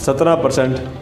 17%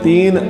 $3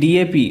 DAP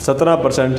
17%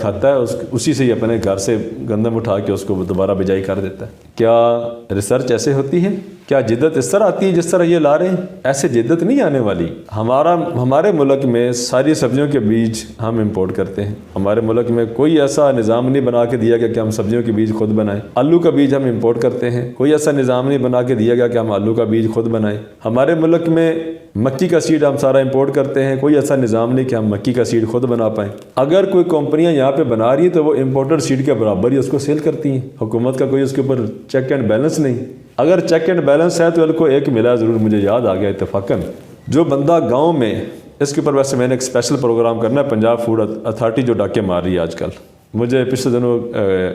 کھاتا ہے اسی سے ہی اپنے گھر سے گندم اٹھا کے اس کو دوبارہ بجائی کر دیتا ہے۔ کیا ریسرچ ایسے ہوتی ہے؟ کیا جدت اس طرح آتی ہے جس طرح یہ لا رہے ہیں؟ ایسے جدت نہیں آنے والی۔ ہمارے ملک میں ساری سبزیوں کے بیج ہم امپورٹ کرتے ہیں۔ ہمارے ملک میں کوئی ایسا نظام نہیں بنا کے دیا گیا کہ ہم سبزیوں کے بیج خود بنائیں۔ آلو کا بیج ہم امپورٹ کرتے ہیں، کوئی ایسا نظام نہیں بنا کے دیا گیا کہ ہم آلو کا بیج خود بنائیں۔ ہمارے ملک میں مکی کا سیڈ ہم سارا امپورٹ کرتے ہیں، کوئی ایسا نظام نہیں کہ ہم مکی کا سیڈ خود بنا پائیں۔ اگر کوئی کمپنیاں یہاں پہ بنا رہی ہیں تو وہ امپورٹڈ سیڈ کے برابر ہی اس کو سیل کرتی ہیں۔ حکومت کا کوئی اس کے اوپر چیک اینڈ بیلنس نہیں۔ اگر چیک اینڈ بیلنس ہے تو ان کو ایک ملا ضرور، مجھے یاد آ گیا اتفاقاً، جو بندہ گاؤں میں، اس کے اوپر ویسے میں نے ایک اسپیشل پروگرام کرنا ہے، پنجاب فوڈ اتھارٹی جو ڈاکے مار رہی ہے آج کل۔ مجھے پچھلے دنوں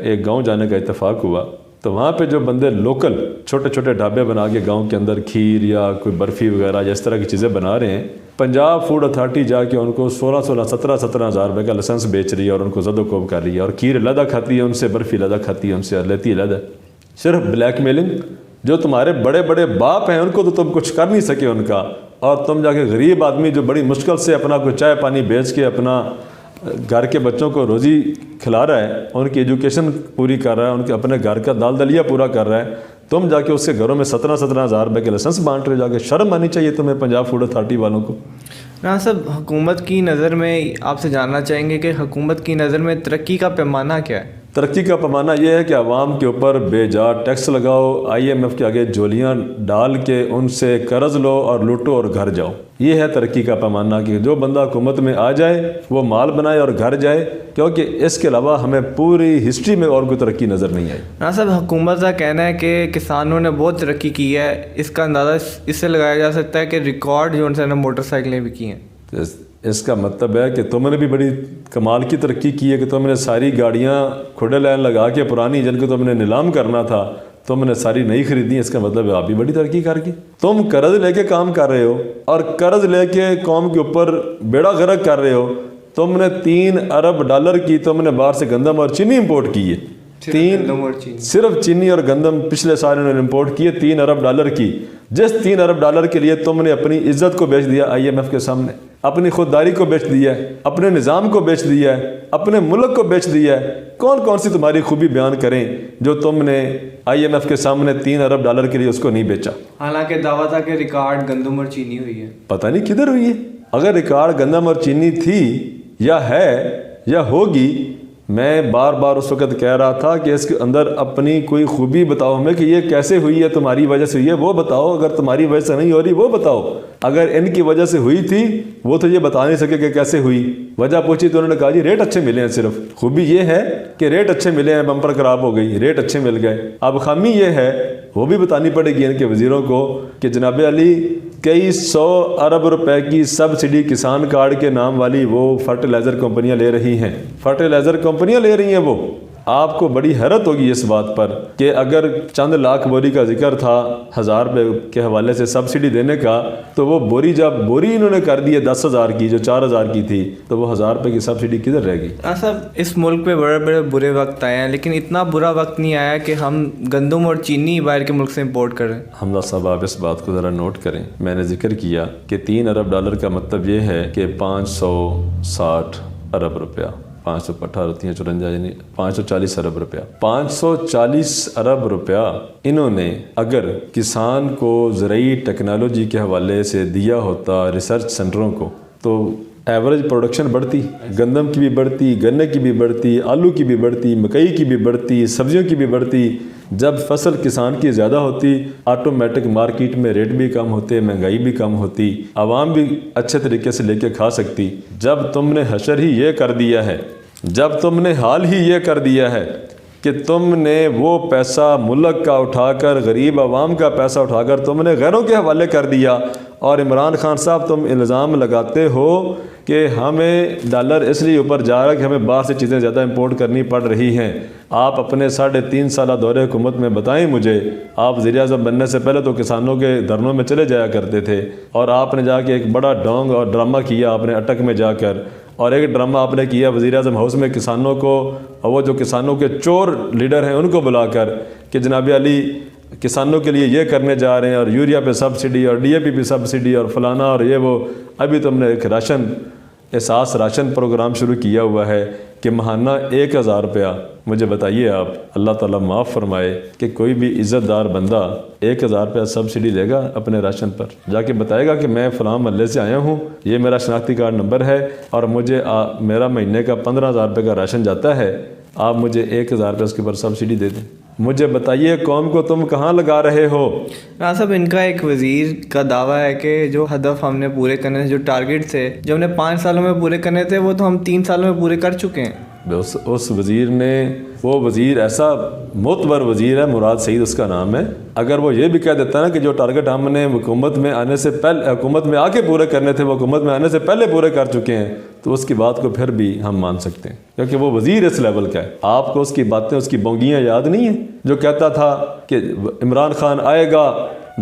ایک گاؤں جانے کا اتفاق ہوا، تو وہاں پہ جو بندے لوکل چھوٹے چھوٹے ڈھابے بنا کے گاؤں کے اندر کھیر یا کوئی برفی وغیرہ یا اس طرح کی چیزیں بنا رہے ہیں، پنجاب فوڈ اتھارٹی جا کے ان کو 17 ہزار روپے کا لائسنس بیچ رہی ہے اور ان کو زد و کوب کر رہی ہے، اور کھیر علیحدہ کھاتی ہے ان سے، برفی علیحدہ کھاتی ہے ان سے، اور لیتی علیحدہ۔ صرف بلیک میلنگ۔ جو تمہارے بڑے بڑے باپ ہیں ان کو تو تم کچھ کر نہیں سکے ان کا، اور تم جا کے غریب آدمی جو بڑی مشکل سے اپنا کوئی چائے پانی بیچ کے اپنا گھر کے بچوں کو روزی کھلا رہا ہے، ان کی ایجوکیشن پوری کر رہا ہے، ان کے اپنے گھر کا دال دلیا پورا کر رہا ہے، تم جا کے اس کے گھروں میں 17 ہزار روپے کے لائسنس بانٹ رہے ہو۔ جا کے شرم آنی چاہیے تمہیں پنجاب فوڈ اتھارٹی والوں کو۔ رانا صاحب، حکومت کی نظر میں آپ سے جاننا چاہیں گے کہ حکومت کی نظر میں ترقی کا پیمانہ کیا ہے؟ ترقی کا پیمانہ یہ ہے کہ عوام کے اوپر بے جا ٹیکس لگاؤ، IMF کے آگے جولیاں ڈال کے ان سے قرض لو اور لوٹو اور گھر جاؤ۔ یہ ہے ترقی کا پیمانہ، کہ جو بندہ حکومت میں آ جائے وہ مال بنائے اور گھر جائے، کیونکہ اس کے علاوہ ہمیں پوری ہسٹری میں اور کوئی ترقی نظر نہیں آئی۔ رانا صاحب، حکومت کا کہنا ہے کہ کسانوں نے بہت ترقی کی ہے، اس کا اندازہ اس سے لگایا جا سکتا ہے کہ ریکارڈ جو ان سے موٹر سائیکلیں بھی کی ہیں۔ اس کا مطلب ہے کہ تم نے بھی بڑی کمال کی ترقی کی ہے کہ تم نے ساری گاڑیاں کھڑے لائن لگا کے پرانی جن کو تم نے نیلام کرنا تھا تم نے ساری نئی خریدی۔ اس کا مطلب ہے آپ بھی بڑی ترقی کر گئی۔ تم قرض لے کے کام کر رہے ہو اور قرض لے کے قوم کے اوپر بیڑا غرق کر رہے ہو۔ تم نے $3 ارب کی تم نے باہر سے گندم اور چینی امپورٹ کی ہے۔ صرف چینی اور گندم پچھلے سال انہوں نے امپورٹ کیے $3 ارب کی، جس $3 ارب کے لیے تم نے اپنی عزت کو بیچ دیا IMF کے سامنے، اپنی خودداری کو بیچ دیا ہے، اپنے نظام کو بیچ دیا ہے، اپنے ملک کو بیچ دیا ہے۔ کون کون سی تمہاری خوبی بیان کریں جو تم نے IMF کے سامنے $3 ارب کے لیے اس کو نہیں بیچا؟ حالانکہ دعویٰ تھا کہ ریکارڈ گندم اور چینی ہوئی ہے۔ پتہ نہیں کدھر ہوئی ہے۔ اگر ریکارڈ گندم اور چینی تھی یا ہے یا ہوگی، میں بار بار اس وقت کہہ رہا تھا کہ اس کے اندر اپنی کوئی خوبی بتاؤ ہمیں کہ یہ کیسے ہوئی ہے، تمہاری وجہ سے ہوئی ہے وہ بتاؤ، اگر تمہاری وجہ سے نہیں ہو رہی وہ بتاؤ۔ اگر ان کی وجہ سے ہوئی تھی وہ تو یہ بتا نہیں سکے کہ کیسے ہوئی۔ وجہ پوچھی تو انہوں نے کہا جی ریٹ اچھے ملے ہیں، صرف خوبی یہ ہے کہ ریٹ اچھے ملے ہیں، بمپر خراب ہو گئی، ریٹ اچھے مل گئے۔ اب خامی یہ ہے وہ بھی بتانی پڑے گی ان کے وزیروں کو کہ جناب علی کئی 100 ارب روپے کی سبسڈی کسان کارڈ کے نام والی وہ فرٹیلائزر کمپنیاں لے رہی ہیں، فرٹیلائزر کمپنیاں لے رہی ہیں وہ۔ آپ کو بڑی حیرت ہوگی اس بات پر کہ اگر چند لاکھ بوری کا ذکر تھا 1000 روپے کے حوالے سے سبسڈی دینے کا، تو وہ بوری جب بوری انہوں نے کر دی ہے 10,000 کی جو 4,000 کی تھی، تو وہ 1000 روپے کی سبسڈی کدھر رہ گئی؟ صاحب، اس ملک پہ بڑے بڑے برے وقت آئے ہیں، لیکن اتنا برا وقت نہیں آیا کہ ہم گندم اور چینی باہر کے ملک سے امپورٹ کریں۔ حمزہ صاحب، آپ اس بات کو ذرا نوٹ کریں۔ میں نے ذکر کیا کہ $3 ارب کا مطلب یہ ہے کہ 560 ارب روپیہ، 518 54 یعنی 540 ارب روپیہ، 540 ارب روپیہ انہوں نے اگر کسان کو زرعی ٹیکنالوجی کے حوالے سے دیا ہوتا ریسرچ سینٹروں کو، تو ایوریج پروڈکشن بڑھتی، گندم کی بھی بڑھتی، گنے کی بھی بڑھتی، آلو کی بھی بڑھتی، مکئی کی بھی بڑھتی، سبزیوں کی بھی بڑھتی۔ جب فصل کسان کی زیادہ ہوتی، آٹومیٹک مارکیٹ میں ریٹ بھی کم ہوتے، مہنگائی بھی کم ہوتی، عوام بھی اچھے طریقے سے لے کے کھا سکتی۔ جب تم نے حشر ہی یہ کر دیا ہے، جب تم نے حال ہی یہ کر دیا ہے کہ تم نے وہ پیسہ ملک کا اٹھا کر، غریب عوام کا پیسہ اٹھا کر تم نے غیروں کے حوالے کر دیا، اور عمران خان صاحب تم الزام لگاتے ہو کہ ہمیں ڈالر اس لیے اوپر جا رہا ہے کہ ہمیں باہر سے چیزیں زیادہ امپورٹ کرنی پڑ رہی ہیں۔ آپ اپنے 3.5 سالہ دورے حکومت میں بتائیں مجھے، آپ وزیر اعظم بننے سے پہلے تو کسانوں کے دھرنوں میں چلے جایا کرتے تھے، اور آپ نے جا کے ایک بڑا ڈونگ اور ڈرامہ کیا آپ نے اٹک میں جا کر، اور ایک ڈرامہ آپ نے کیا وزیر اعظم ہاؤس میں کسانوں کو، اور وہ جو کسانوں کے چور لیڈر ہیں ان کو بلا کر کہ جناب علی کسانوں کے لیے یہ کرنے جا رہے ہیں، اور یوریا پہ سبسڈی اور DAP پہ سبسڈی اور فلانا اور یہ وہ۔ ابھی تم نے ایک راشن احساس راشن پروگرام شروع کیا ہوا ہے کہ ماہانہ 1000 روپیہ. مجھے بتائیے آپ، اللہ تعالیٰ معاف فرمائے، کہ کوئی بھی عزت دار بندہ 1000 روپیہ سبسڈی لے گا اپنے راشن پر، جا کے بتائے گا کہ میں فلاں محلے سے آیا ہوں، یہ میرا شناختی کارڈ نمبر ہے اور مجھے میرا مہینے کا 15,000 روپے کا راشن جاتا ہے، آپ مجھے 1000 روپے اس کے اوپر سبسڈی دے دیں. مجھے بتائیے قوم کو تم کہاں لگا رہے ہو؟ رانا صاحب، ان کا ایک وزیر کا دعویٰ ہے کہ جو ہدف ہم نے پورے کرنے تھے، جو ٹارگیٹ تھے جو ہم نے 5 سالوں میں پورے کرنے تھے، وہ تو ہم 3 سالوں میں پورے کر چکے ہیں. اس وزیر نے، وہ وزیر ایسا معتبر وزیر ہے، مراد سعید اس کا نام ہے، اگر وہ یہ بھی کہہ دیتا نا کہ جو ٹارگٹ ہم نے حکومت میں آنے سے پہلے، حکومت میں آ کے پورے کرنے تھے، وہ حکومت میں آنے سے پہلے پورے کر چکے ہیں، تو اس کی بات کو پھر بھی ہم مان سکتے ہیں، کیونکہ وہ وزیر اس لیول کا ہے. آپ کو اس کی باتیں، اس کی بونگیاں یاد نہیں ہیں جو کہتا تھا کہ عمران خان آئے گا،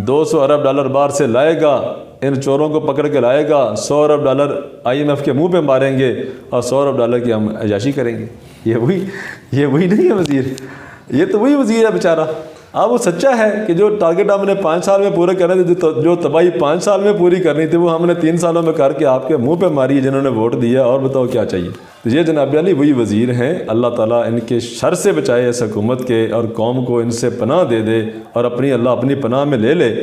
200 ارب ڈالر باہر سے لائے گا، ان چوروں کو پکڑ کے لائے گا، 100 ارب ڈالر IMF کے منہ پہ ماریں گے اور 100 ارب ڈالر کی ہم عیاشی کریں گے. یہ وہی نہیں ہے وزیر، یہ تو وہی وزیر ہے بیچارہ. اب وہ سچا ہے کہ جو ٹارگٹ ہم نے 5 سال میں پورے کرنے تھے، جو تباہی 5 سال میں پوری کرنی تھی، وہ ہم نے 3 سالوں میں کر کے آپ کے منہ پہ ماری جنہوں نے ووٹ دیا. اور بتاؤ کیا چاہیے؟ تو یہ جناب علی وہی وزیر ہیں. اللہ تعالیٰ ان کے شر سے بچائے اس حکومت کے، اور قوم کو ان سے پناہ دے دے، اور اللہ اپنی پناہ میں لے لے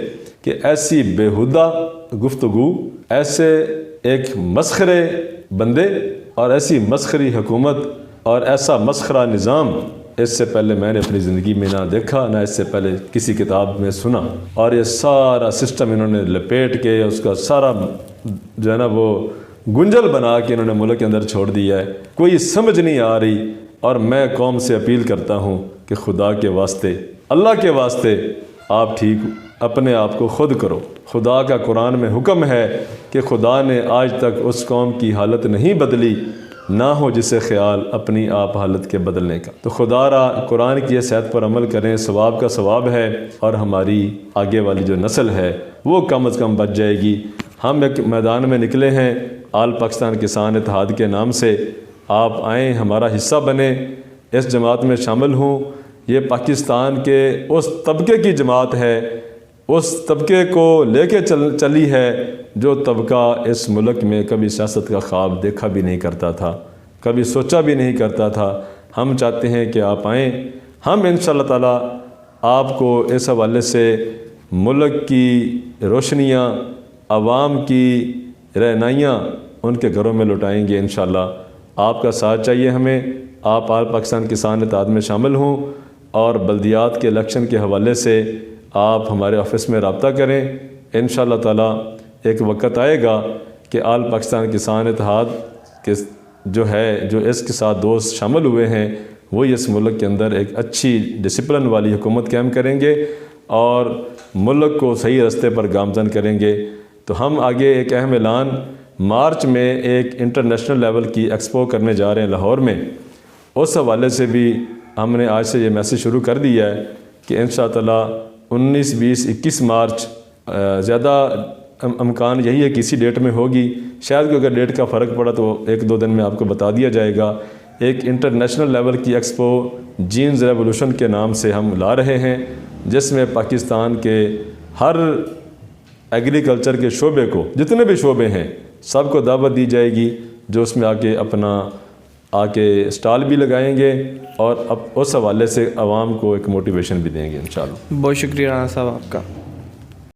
کہ ایسی بیہودہ گفتگو، ایسے ایک مسخرے بندے اور ایسی مسخری حکومت اور ایسا مسخرہ نظام اس سے پہلے میں نے اپنی زندگی میں نہ دیکھا، نہ اس سے پہلے کسی کتاب میں سنا. اور یہ سارا سسٹم انہوں نے لپیٹ کے، اس کا سارا جو ہے نا وہ گنجل بنا کے انہوں نے ملک کے اندر چھوڑ دیا ہے. کوئی سمجھ نہیں آ رہی. اور میں قوم سے اپیل کرتا ہوں کہ خدا کے واسطے، اللہ کے واسطے، آپ ٹھیک اپنے آپ کو خود کرو. خدا کا قرآن میں حکم ہے کہ خدا نے آج تک اس قوم کی حالت نہیں بدلی، نہ ہو جسے خیال اپنی آپ حالت کے بدلنے کا. تو خدا را قرآن کی اس آیت پر عمل کریں، ثواب کا ثواب ہے، اور ہماری آگے والی جو نسل ہے وہ کم از کم بچ جائے گی. ہم ایک میدان میں نکلے ہیں آل پاکستان کسان اتحاد کے نام سے. آپ آئیں، ہمارا حصہ بنیں، اس جماعت میں شامل ہوں. یہ پاکستان کے اس طبقے کی جماعت ہے، اس طبقے کو لے کے چلی ہے جو طبقہ اس ملک میں کبھی سیاست کا خواب دیکھا بھی نہیں کرتا تھا، کبھی سوچا بھی نہیں کرتا تھا. ہم چاہتے ہیں کہ آپ آئیں. ہم انشاءاللہ تعالیٰ آپ کو اس حوالے سے ملک کی روشنیاں، عوام کی رہنائیاں ان کے گھروں میں لٹائیں گے انشاءاللہ. آپ کا ساتھ چاہیے ہمیں. آپ آل پاکستان کسان اتحاد میں شامل ہوں، اور بلدیات کے الیکشن کے حوالے سے آپ ہمارے آفس میں رابطہ کریں. انشاءاللہ تعالیٰ ایک وقت آئے گا کہ آل پاکستان کسان اتحاد کے جو ہے، جو اس کے ساتھ دوست شامل ہوئے ہیں، وہی اس ملک کے اندر ایک اچھی ڈسپلن والی حکومت قائم کریں گے اور ملک کو صحیح راستے پر گامزن کریں گے. تو ہم آگے ایک اہم اعلان، مارچ میں ایک انٹرنیشنل لیول کی ایکسپو کرنے جا رہے ہیں لاہور میں. اس حوالے سے بھی ہم نے آج سے یہ میسیج شروع کر دیا ہے کہ انشاءاللہ 19، 20، 21 مارچ، زیادہ امکان یہی ہے کہ اسی ڈیٹ میں ہوگی. شاید کہ اگر ڈیٹ کا فرق پڑا تو 1-2 دن میں آپ کو بتا دیا جائے گا. ایک انٹرنیشنل لیول کی ایکسپو جینز ریولوشن کے نام سے ہم لا رہے ہیں، جس میں پاکستان کے ہر ایگریکلچر کے شعبے کو، جتنے بھی شعبے ہیں، سب کو دعوت دی جائے گی، جو اس میں آ کے اسٹال بھی لگائیں گے اور اب اس حوالے سے عوام کو ایک موٹیویشن بھی دیں گے انشاءاللہ. بہت شکریہ رانا صاحب آپ کا.